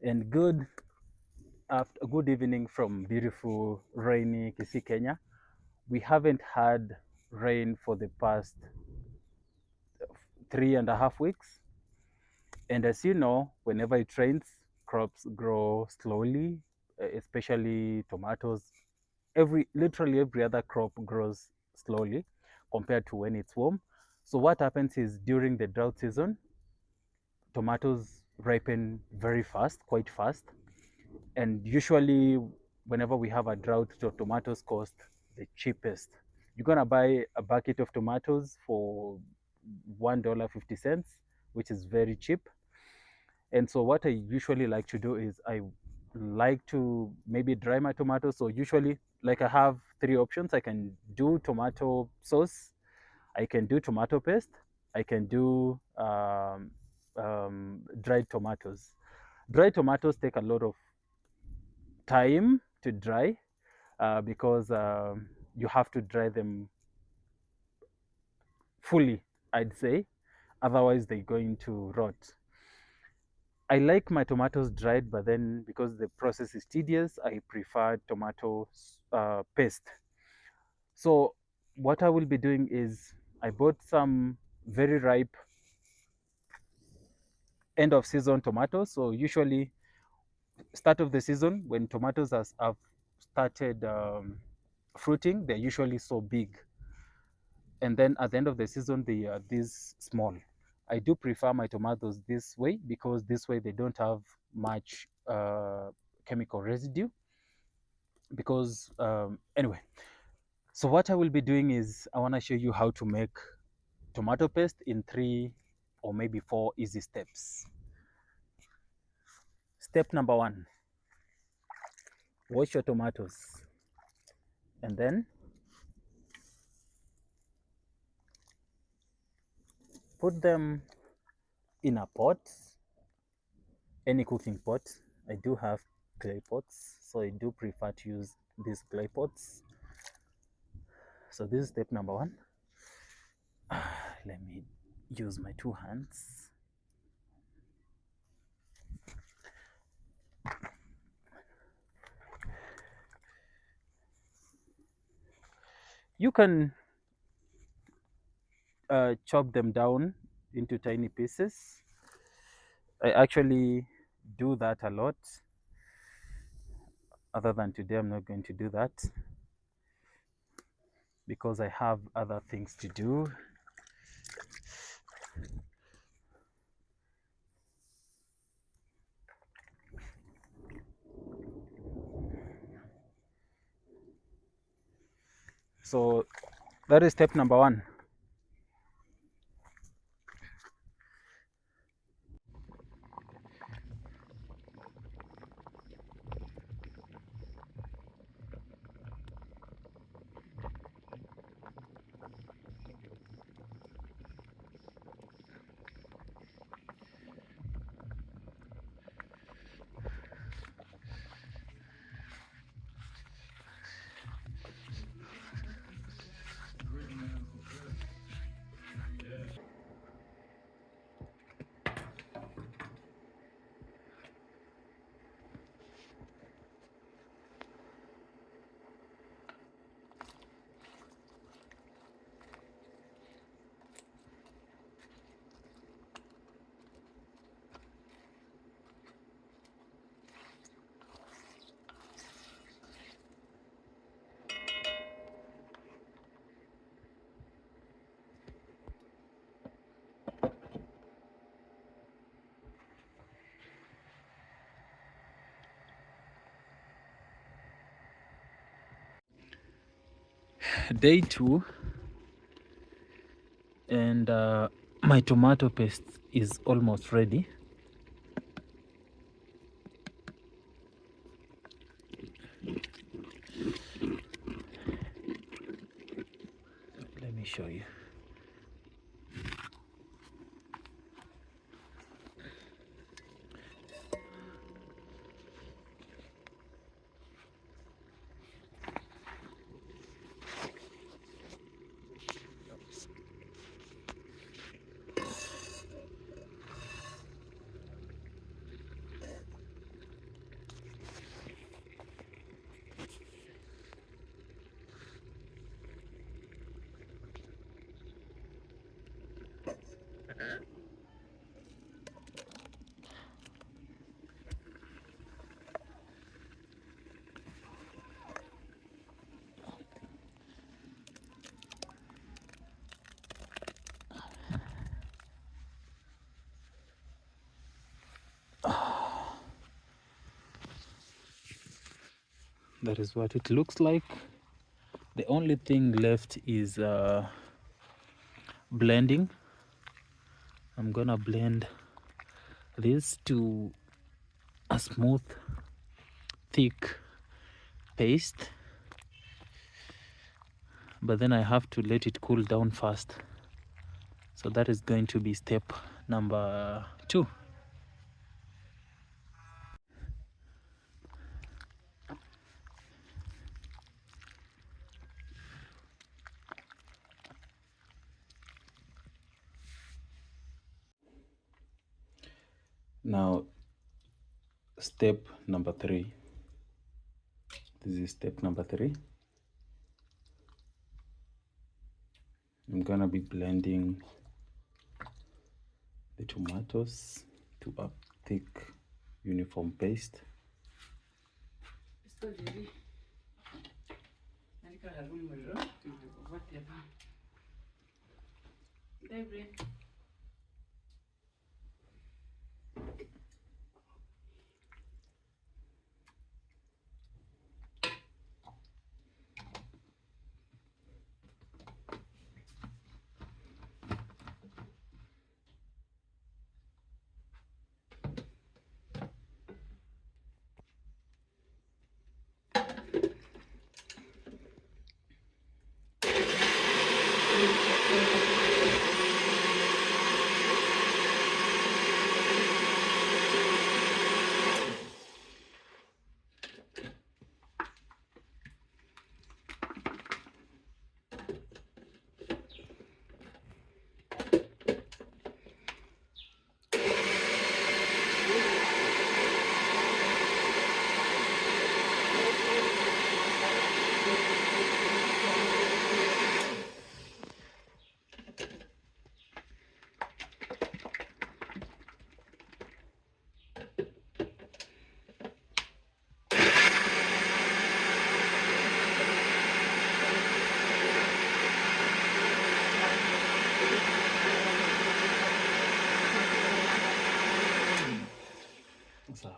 And good evening from beautiful rainy Kisii, Kenya. We haven't had rain for the past 3.5 weeks, and as you know, whenever it rains, crops grow slowly, especially tomatoes. Literally every other crop grows slowly compared to when it's warm. So what happens is during the drought season, tomatoes ripen very fast, quite fast. And usually, whenever we have a drought, the tomatoes cost the cheapest. You're gonna buy a bucket of tomatoes for $1.50, which is very cheap. And so, what I usually like to do is I like to maybe dry my tomatoes. So usually, like I have three options. I can do tomato sauce, I can do tomato paste, I can do dried tomatoes. Dried tomatoes take a lot of time to dry because you have to dry them fully, I'd say. Otherwise, they're going to rot. I like my tomatoes dried, but then because the process is tedious, I prefer tomato paste. So, what I will be doing is I bought some very ripe end of season tomatoes. So, usually, start of the season when tomatoes have started fruiting, they're usually so big, and then at the end of the season they are this small. I do prefer my tomatoes this way because this way they don't have much chemical residue. Because anyway, so what I will be doing is I want to show you how to make tomato paste in 3 or maybe 4 easy steps. Step number 1: wash your tomatoes, and then put them in a pot, any cooking pot. I do have clay pots, so I do prefer to use these clay pots. So this is step number 1. Let me use my 2 hands. You can chop them down into tiny pieces. I actually do that a lot. Other than today, I'm not going to do that because I have other things to do. So that is step number 1. Day 2, and my tomato paste is almost ready. Let me show you. That is what it looks like. The only thing left is blending. I'm gonna blend this to a smooth, thick paste, but then I have to let it cool down first. So that is going to be step number 2. Now, step number 3. This is step number 3. I'm gonna be blending the tomatoes to a thick uniform paste. So